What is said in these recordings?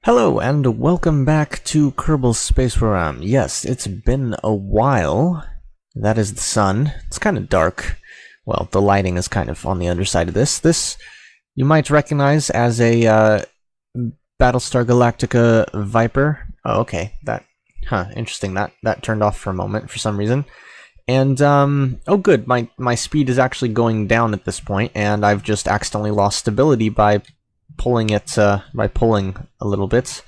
Hello and welcome back to Kerbal Space Program. Yes, it's been a while. That is the sun. It's kind of dark. Well, the lighting is kind of on the underside of this. This you might recognize as a Battlestar Galactica Viper. Oh, okay. Interesting. That turned off for a moment for some reason. And oh good, my speed is actually going down at this point, and I've just accidentally lost stability by pulling a little bit,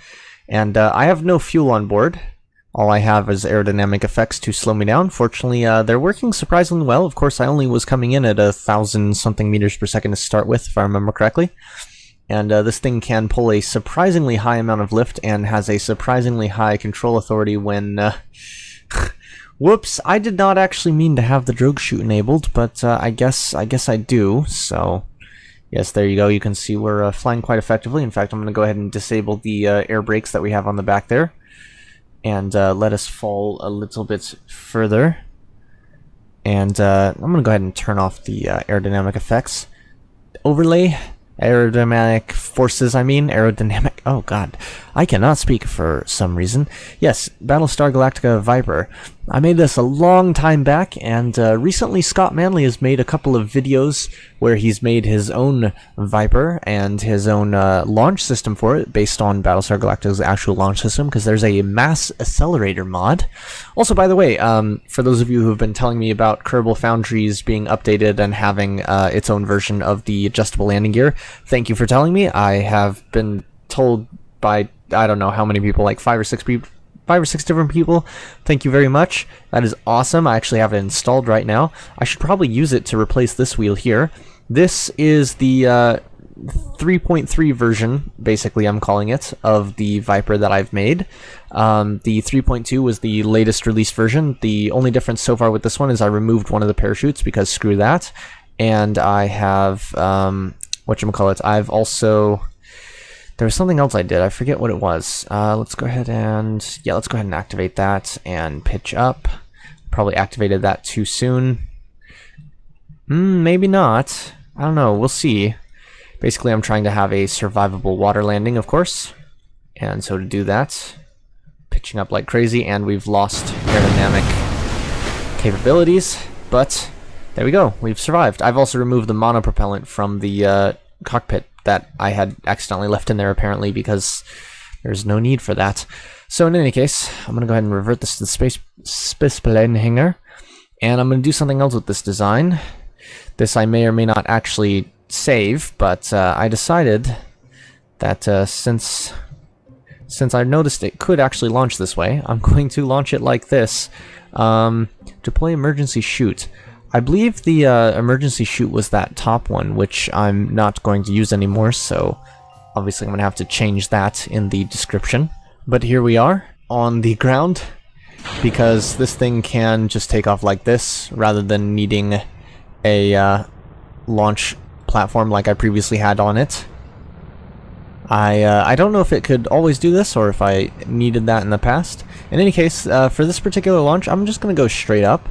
and I have no fuel on board. All I have is aerodynamic effects to slow me down. Fortunately, they're working surprisingly well. Of course, I only was coming in at 1,000 something meters per second to start with, if I remember correctly. And this thing can pull a surprisingly high amount of lift and has a surprisingly high control authority when whoops, I did not actually mean to have the drogue chute enabled, but I guess I do. So yes, there you go. You can see we're flying quite effectively. In fact, I'm going to go ahead and disable the air brakes that we have on the back there, and let us fall a little bit further. And I'm going to go ahead and turn off the aerodynamic effects. Overlay. Aerodynamic forces, aerodynamic. Oh god, I cannot speak for some reason. Yes, Battlestar Galactica Viper. I made this a long time back, and recently Scott Manley has made a couple of videos where he's made his own Viper and his own launch system for it, based on Battlestar Galactica's actual launch system, because there's a mass accelerator mod. Also, by the way, for those of you who have been telling me about Kerbal Foundries being updated and having its own version of the adjustable landing gear, thank you for telling me. I have been told by I don't know how many people, like 5 or 6 different people. Thank you very much. That is awesome. I actually have it installed right now. I should probably use it to replace this wheel here. This is the 3.3 version, basically I'm calling it, of the Viper that I've made. The 3.2 was the latest released version. The only difference so far with this one is I removed one of the parachutes because screw that. And I have, I've also... There was something else I did. I forget what it was. Let's go ahead and activate that and pitch up. Probably activated that too soon. Maybe not. I don't know. We'll see. Basically, I'm trying to have a survivable water landing, of course. And so to do that, pitching up like crazy, and we've lost aerodynamic capabilities. But there we go. We've survived. I've also removed the monopropellant from the cockpit that I had accidentally left in there, apparently, because there's no need for that. So in any case, I'm going to go ahead and revert this to the space plane hangar, and I'm going to do something else with this design. This I may or may not actually save, but I decided that since I noticed it could actually launch this way, I'm going to launch it like this. Deploy emergency chute. I believe the emergency chute was that top one, which I'm not going to use anymore, so obviously I'm going to have to change that in the description. But here we are on the ground, because this thing can just take off like this, rather than needing a launch platform like I previously had on it. I don't know if it could always do this, or if I needed that in the past. In any case, for this particular launch, I'm just going to go straight up.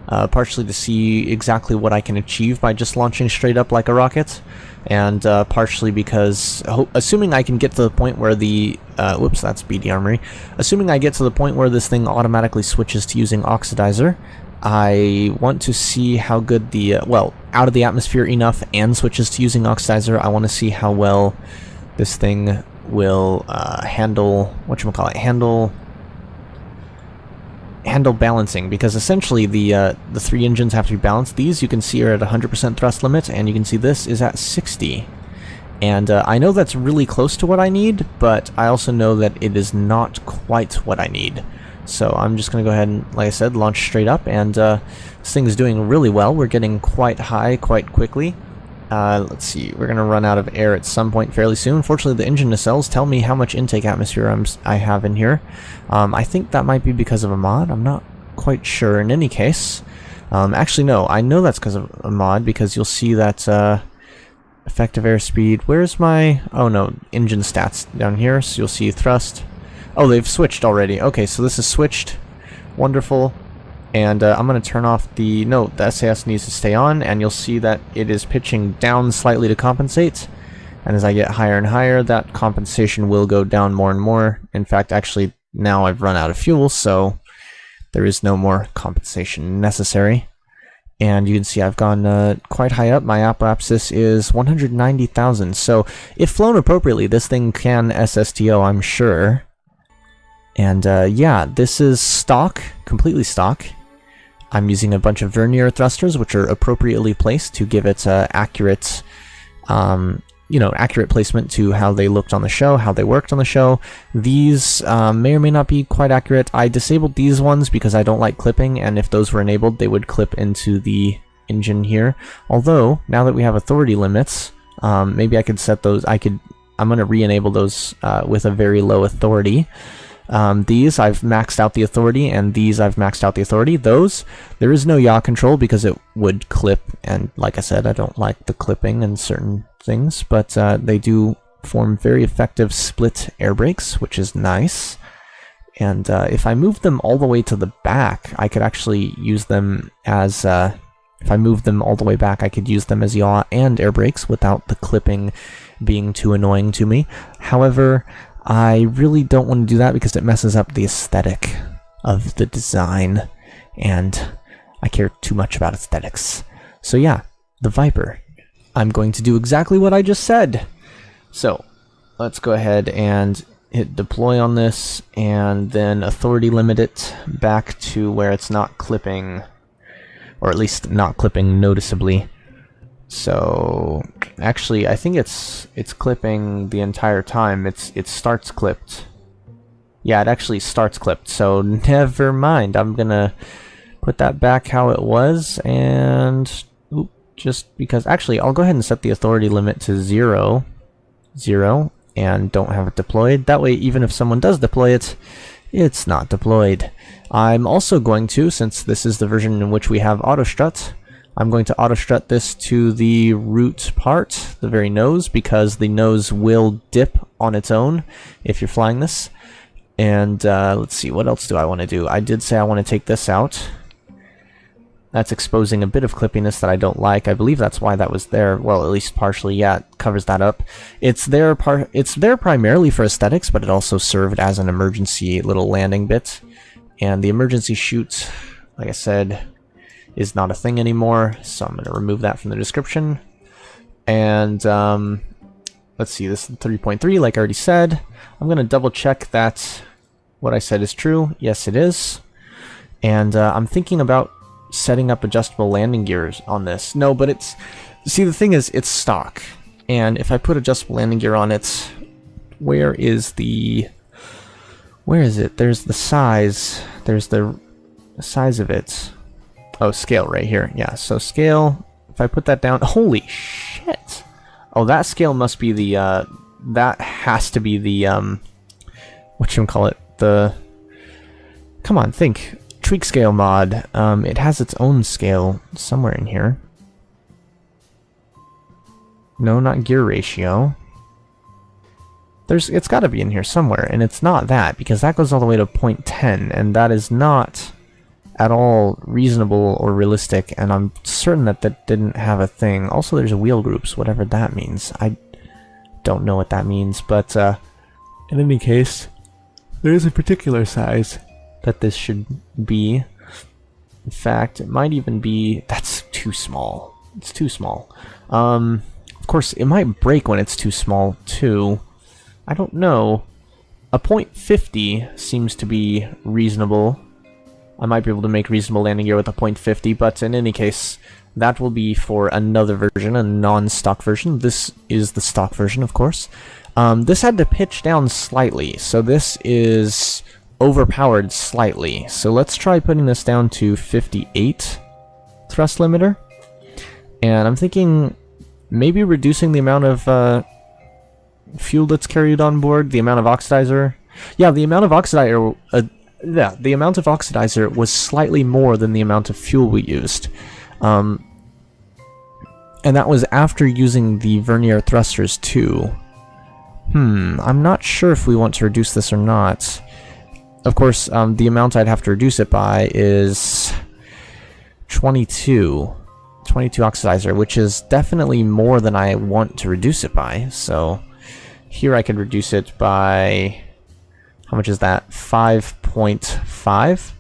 Partially to see exactly what I can achieve by just launching straight up like a rocket, and partially because, assuming I can get to the point where the, whoops, that's BD Armory. Assuming I get to the point where this thing automatically switches to using oxidizer, I want to see how good the, out of the atmosphere enough and switches to using oxidizer. I want to see how well this thing will handle, handle balancing, because essentially the 3 engines have to be balanced. These you can see are at 100% thrust limit, and you can see this is at 60. And I know that's really close to what I need, but I also know that it is not quite what I need. So I'm just going to go ahead and, like I said, launch straight up, and this thing is doing really well. We're getting quite high quite quickly. Let's see, we're going to run out of air at some point fairly soon. Fortunately, the engine nacelles tell me how much intake atmosphere I have in here. I think that might be because of a mod. I'm not quite sure. In any case, actually no, I know that's because of a mod, because you'll see that effective airspeed. Where's my... oh no, engine stats down here. So you'll see thrust. Oh, they've switched already. Okay, so this is switched. Wonderful. And I'm going to turn off the... no, the SAS needs to stay on, and you'll see that it is pitching down slightly to compensate. And as I get higher and higher, that compensation will go down more and more. In fact, actually, now I've run out of fuel, so there is no more compensation necessary. And you can see I've gone quite high up. My apoapsis is 190,000. So if flown appropriately, this thing can SSTO, I'm sure. And yeah, this is stock, completely stock. I'm using a bunch of vernier thrusters, which are appropriately placed to give it accurate, accurate placement to how they looked on the show, how they worked on the show. These may or may not be quite accurate. I disabled these ones because I don't like clipping, and if those were enabled, they would clip into the engine here. Although, now that we have authority limits, maybe I could set those, I'm going to re-enable those with a very low authority. These I've maxed out the authority, and these I've maxed out the authority. Those, there is no yaw control because it would clip, and like I said, I don't like the clipping in certain things, but they do form very effective split air brakes, which is nice. And if I move them all the way to the back, I could actually use them as, if I move them all the way back, I could use them as yaw and air brakes without the clipping being too annoying to me. However, I really don't want to do that because it messes up the aesthetic of the design, and I care too much about aesthetics. So yeah, the Viper. I'm going to do exactly what I just said. So let's go ahead and hit deploy on this, and then authority limit it back to where it's not clipping, or at least not clipping noticeably. So actually, I think it's clipping the entire time. It starts clipped. Yeah, it actually starts clipped. So never mind. I'm gonna put that back how it was, and just because actually I'll go ahead and set the authority limit to 0, and don't have it deployed. That way, even if someone does deploy it, it's not deployed. I'm also going to, since this is the version in which we have auto strut, I'm going to auto strut this to the root part, the very nose, because the nose will dip on its own if you're flying this. And let's see, what else do I want to do? I did say I want to take this out. That's exposing a bit of clippiness that I don't like. I believe that's why that was there. Well, at least partially, yeah, it covers that up. It's there primarily for aesthetics, but it also served as an emergency little landing bit. And the emergency chute, like I said, is not a thing anymore, so I'm going to remove that from the description. And let's see, this is 3.3, like I already said. I'm going to double check that what I said is true. Yes, it is. And I'm thinking about setting up adjustable landing gears on this. No, but it's, see, the thing is, it's stock. And if I put adjustable landing gear on it, where is it? There's the size. There's the size of it. Oh, scale right here. Yeah, so scale, if I put that down, holy shit. Oh, that scale must be the, that has to be the, whatchamacallit, the, come on, think, tweak scale mod. It has its own scale somewhere in here. No, not gear ratio. It's gotta be in here somewhere, and it's not that, because that goes all the way to 0.10, and that is not at all reasonable or realistic, and I'm certain that that didn't have a thing. Also, there's wheel groups, whatever that means. I don't know what that means, but in any case, there is a particular size that this should be. In fact, it might even be, that's too small. It's too small. Of course, it might break when it's too small, too. I don't know. A 0.50 seems to be reasonable. I might be able to make reasonable landing gear with a 0.50, but in any case, that will be for another version, a non-stock version. This is the stock version, of course. This had to pitch down slightly, so this is overpowered slightly. So let's try putting this down to 58 thrust limiter. And I'm thinking maybe reducing the amount of fuel that's carried on board, the amount of oxidizer. Yeah, the amount of oxidizer... yeah, the amount of oxidizer was slightly more than the amount of fuel we used. And that was after using the vernier thrusters too. I'm not sure if we want to reduce this or not. Of course, the amount I'd have to reduce it by is 22. 22 oxidizer, which is definitely more than I want to reduce it by. So here I could reduce it by, how much is that? 5.5.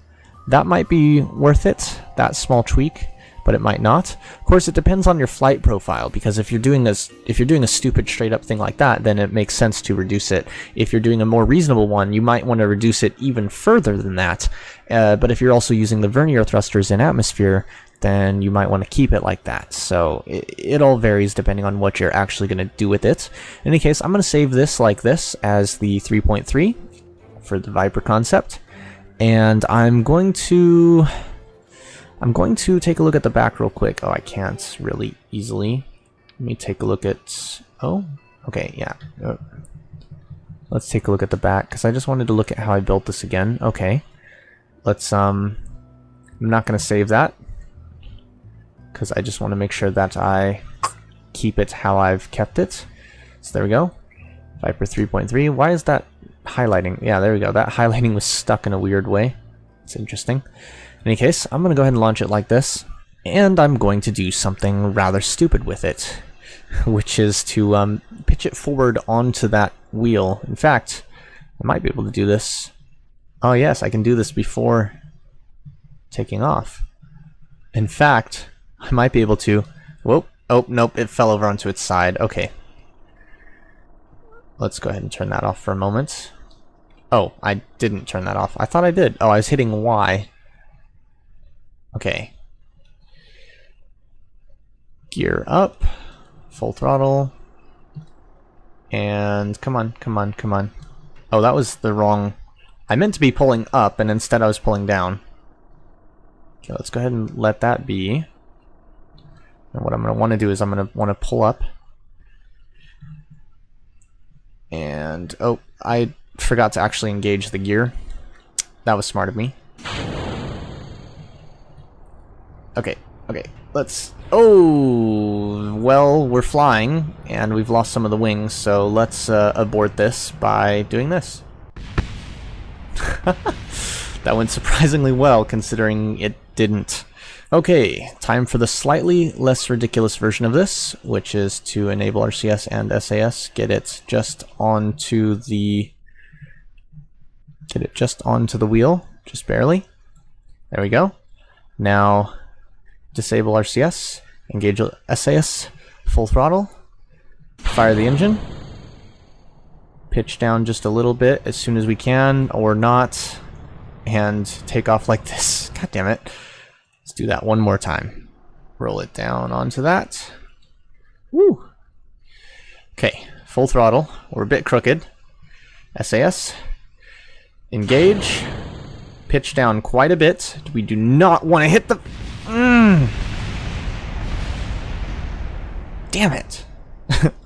That might be worth it, that small tweak, but it might not. Of course, it depends on your flight profile, because if you're doing a stupid straight up thing like that, then it makes sense to reduce it. If you're doing a more reasonable one, you might want to reduce it even further than that. But if you're also using the vernier thrusters in atmosphere, then you might want to keep it like that. So it all varies depending on what you're actually going to do with it. In any case, I'm going to save this like this as the 3.3 for the Viper concept. And I'm going to take a look at the back real quick. Oh, I can't really easily. Let me take a look at... Oh, okay, yeah. Let's take a look at the back, because I just wanted to look at how I built this again. Okay. Let's, I'm not going to save that, because I just want to make sure that I keep it how I've kept it. So there we go. Viper 3.3. Why is that highlighting? Yeah, there we go. That highlighting was stuck in a weird way. It's interesting. In any case, I'm going to go ahead and launch it like this, and I'm going to do something rather stupid with it, which is to pitch it forward onto that wheel. In fact, I might be able to do this. Oh yes, I can do this before taking off. In fact, I might be able to... Whoa, oh, nope, it fell over onto its side. Okay. Let's go ahead and turn that off for a moment. Oh, I didn't turn that off. I thought I did. Oh, I was hitting Y. Okay. Gear up. Full throttle. And come on, come on, come on. Oh, that was the wrong... I meant to be pulling up, and instead I was pulling down. Okay, let's go ahead and let that be. And what I'm going to want to do is I'm going to want to pull up. And, oh, I forgot to actually engage the gear. That was smart of me. Okay, okay, let's... Oh, well, we're flying, and we've lost some of the wings, so let's abort this by doing this. That went surprisingly well, considering it didn't. Okay, time for the slightly less ridiculous version of this, which is to enable RCS and SAS, get it just onto the wheel, just barely. There we go. Now, disable RCS, engage SAS, full throttle, fire the engine, pitch down just a little bit as soon as we can, or not, and take off like this. God damn it. Let's do that one more time. Roll it down onto that. Woo! Okay, full throttle. We're a bit crooked. SAS. Engage. Pitch down quite a bit. We do not want to hit the... Damn it.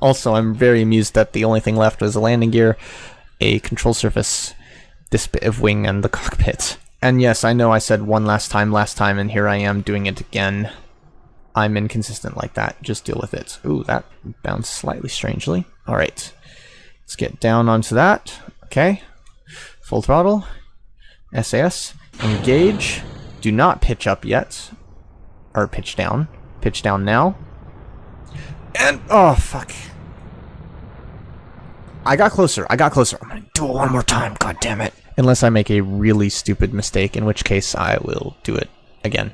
Also, I'm very amused that the only thing left was a landing gear, a control surface, this bit of wing, and the cockpit. And yes, I know I said one last time, and here I am doing it again. I'm inconsistent like that. Just deal with it. Ooh, that bounced slightly strangely. Alright. Let's get down onto that. Okay. Full throttle. SAS. Engage. Do not pitch up yet. Or pitch down. Pitch down now. And... oh, fuck. I got closer. I got closer. I'm gonna do it one more time. God damn it. Unless I make a really stupid mistake, in which case I will do it again.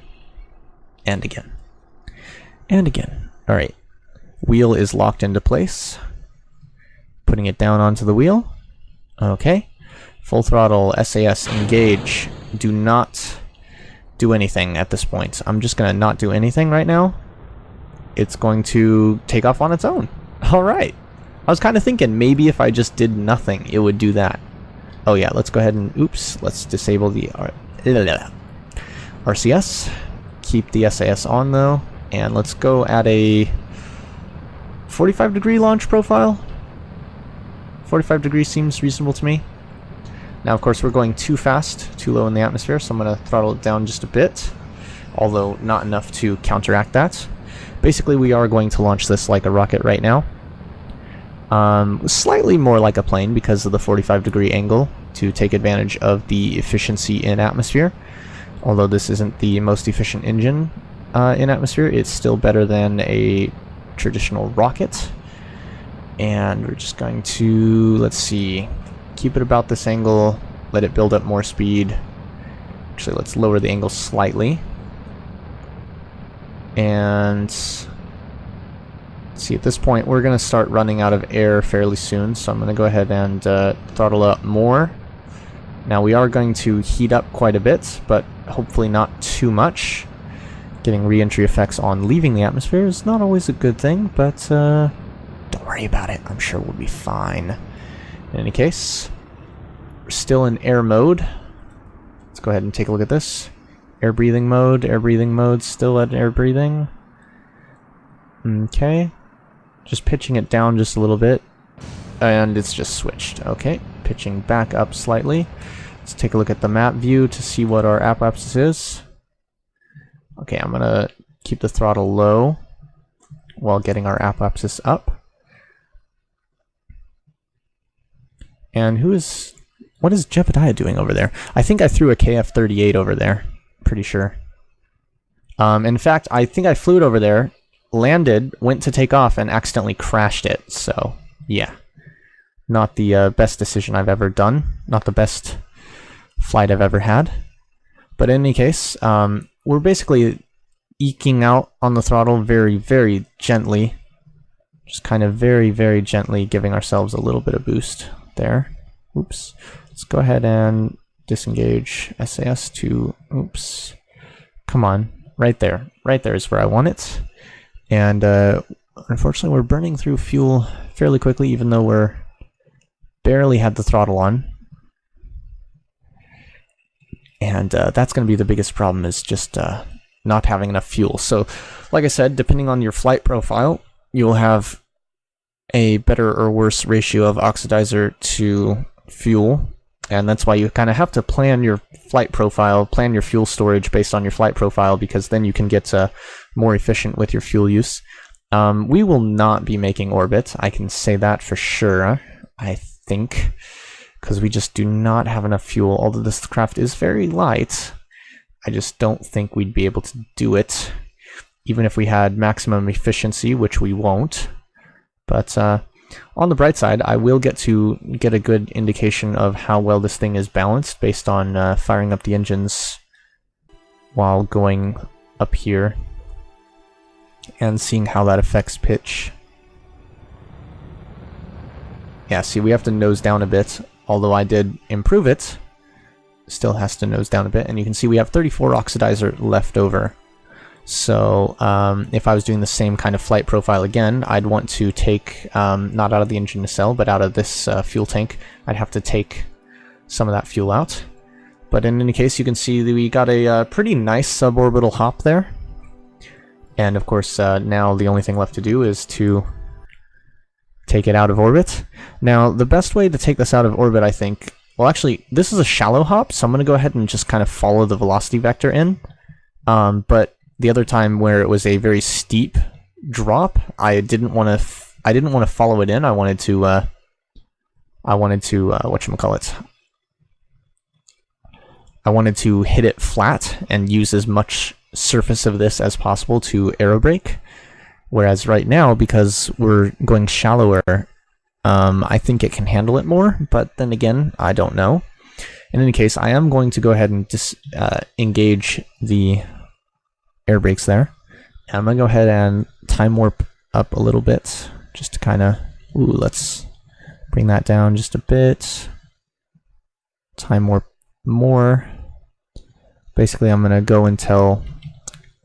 And again. And again. Alright. Wheel is locked into place. Putting it down onto the wheel. Okay. Full throttle, SAS, engage. Do not do anything at this point. I'm just gonna not do anything right now. It's going to take off on its own. Alright. I was kind of thinking maybe if I just did nothing, it would do that. Oh yeah, let's go ahead and, oops, let's disable the RCS. Keep the SAS on though, and let's go at a 45-degree launch profile. 45 degrees seems reasonable to me. Now of course we're going too fast, too low in the atmosphere, so I'm going to throttle it down just a bit, although not enough to counteract that. Basically we are going to launch this like a rocket right now. Slightly more like a plane because of the 45-degree angle to take advantage of the efficiency in atmosphere. Although this isn't the most efficient engine, in atmosphere. It's still better than a traditional rocket. And we're just going to, let's see, keep it about this angle, let it build up more speed. Actually, let's lower the angle slightly. And see, at this point, we're going to start running out of air fairly soon, so I'm going to go ahead and throttle up more. Now, we are going to heat up quite a bit, but hopefully not too much. Getting re-entry effects on leaving the atmosphere is not always a good thing, but don't worry about it. I'm sure we'll be fine. In any case, we're still in air mode. Let's go ahead and take a look at this. Air breathing mode, still at air breathing. Okay. Just pitching it down just a little bit. And it's just switched. Okay. Pitching back up slightly. Let's take a look at the map view to see what our apoapsis is. Okay, I'm gonna keep the throttle low while getting our apoapsis up. And what is Jebediah doing over there? I think I threw a KF-38 over there. Pretty sure. In fact, I think I flew it over there, landed, went to take off, and accidentally crashed it. So, yeah. Not the best decision I've ever done. Not the best flight I've ever had. But in any case, we're basically eking out on the throttle very, very gently. Just kind of very, very gently giving ourselves a little bit of boost there. Oops. Let's go ahead and disengage SAS to, oops. Come on. Right there. Right there is where I want it. And unfortunately, we're burning through fuel fairly quickly, even though we're barely had the throttle on. And that's going to be the biggest problem, is just not having enough fuel. So, like I said, depending on your flight profile, you'll have a better or worse ratio of oxidizer to fuel. And that's why you kind of have to plan your flight profile, plan your fuel storage based on your flight profile, because then you can get more efficient with your fuel use. We will not be making orbit. I can say that for sure, I think, because we just do not have enough fuel. Although this craft is very light, I just don't think we'd be able to do it, even if we had maximum efficiency, which we won't. But on the bright side, I will get a good indication of how well this thing is balanced based on firing up the engines while going up here and seeing how that affects pitch. Yeah, see, we have to nose down a bit. Although I did improve it, still has to nose down a bit. And you can see we have 34 oxidizer left over. So if I was doing the same kind of flight profile again, I'd want to take, not out of the engine nacelle, but out of this fuel tank. I'd have to take some of that fuel out. But in any case, you can see that we got a pretty nice suborbital hop there. And of course, now the only thing left to do is to take it out of orbit. Now, the best way to take this out of orbit, I think, well, actually, this is a shallow hop, so I'm going to go ahead and just kind of follow the velocity vector in. But the other time where it was a very steep drop, I didn't want to follow it in. I wanted to whatchamacallit? I wanted to hit it flat and use as much surface of this as possible to aerobrake. Whereas right now, because we're going shallower, I think it can handle it more, but then again, I don't know. In any case, I am going to go ahead and engage the air brakes there. And I'm going to go ahead and time warp up a little bit, just to kind of, let's bring that down just a bit. Time warp more. Basically, I'm going to go until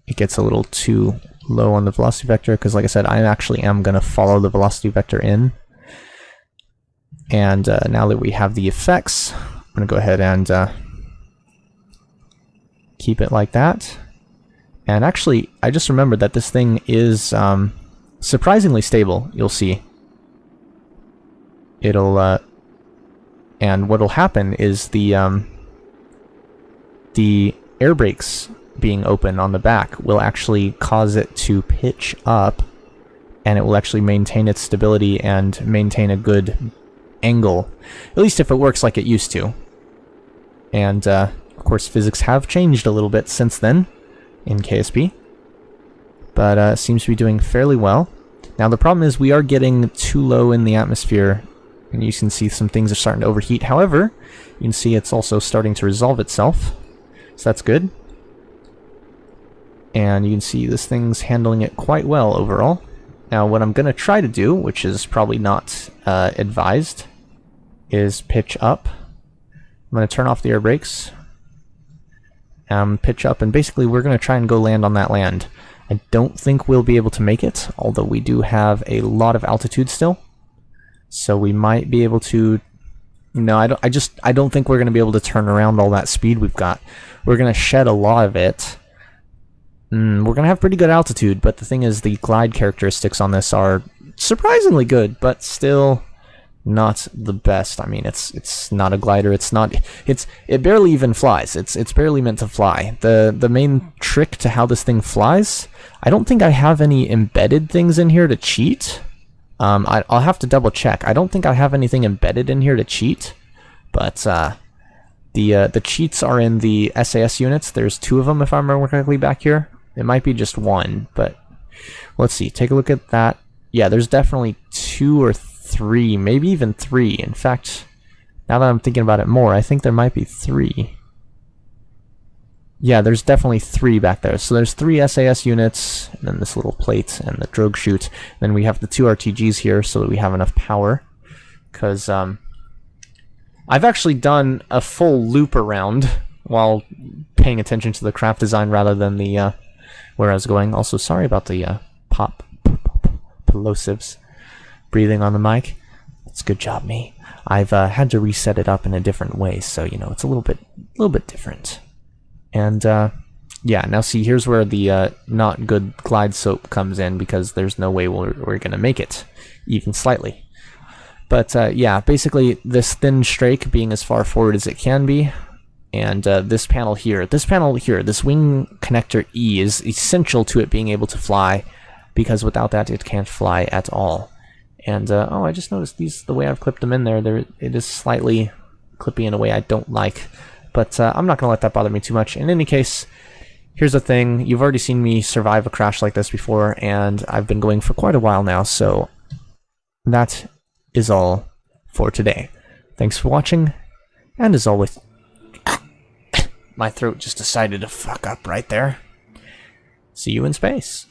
it gets a little too low on the velocity vector, because like I said, I actually am going to follow the velocity vector in. And now that we have the effects, I'm going to go ahead and keep it like that. And actually, I just remembered that this thing is surprisingly stable. You'll see. It'll and what'll happen is the air brakes being open on the back will actually cause it to pitch up, and it will actually maintain its stability and maintain a good angle, at least if it works like it used to. And of course, physics have changed a little bit since then in KSP, but it seems to be doing fairly well. Now the problem is we are getting too low in the atmosphere, and you can see some things are starting to overheat. However, you can see it's also starting to resolve itself, so that's good. And you can see this thing's handling it quite well overall. Now what I'm going to try to do, which is probably not advised, is pitch up. I'm going to turn off the air brakes, pitch up, and basically we're going to try and go land on that land. I don't think we'll be able to make it, although we do have a lot of altitude still. So we might be able to... No, I don't think we're going to be able to turn around all that speed we've got. We're going to shed a lot of it. We're going to have pretty good altitude, but the thing is the glide characteristics on this are surprisingly good, but still not the best. I mean, it's not a glider. It barely even flies. It's barely meant to fly. The main trick to how this thing flies, I don't think I have any embedded things in here to cheat. I'll have to double check. I don't think I have anything embedded in here to cheat, but the cheats are in the SAS units. There's 2 of them if I remember correctly back here. It might be just 1, but let's see. Take a look at that. Yeah, there's definitely 2 or 3, maybe even 3. In fact, now that I'm thinking about it more, I think there might be 3. Yeah, there's definitely 3 back there. So there's 3 SAS units, and then this little plate and the drogue chute. Then we have the 2 RTGs here so that we have enough power. Because I've actually done a full loop around while paying attention to the craft design rather than the where I was going. Also, sorry about the plosives breathing on the mic. It's a good job, me. I've had to reset it up in a different way, so you know it's a little bit different. And yeah, now see, here's where the not good glide soap comes in, because there's no way we're gonna make it even slightly. But yeah, basically this thin strake being as far forward as it can be, and this panel here, this wing connector E is essential to it being able to fly, because without that it can't fly at all. And oh, I just noticed the way I've clipped them in there, it is slightly clippy in a way I don't like. But I'm not going to let that bother me too much. In any case, here's the thing. You've already seen me survive a crash like this before, and I've been going for quite a while now, so that is all for today. Thanks for watching, and as always, my throat just decided to fuck up right there. See you in space.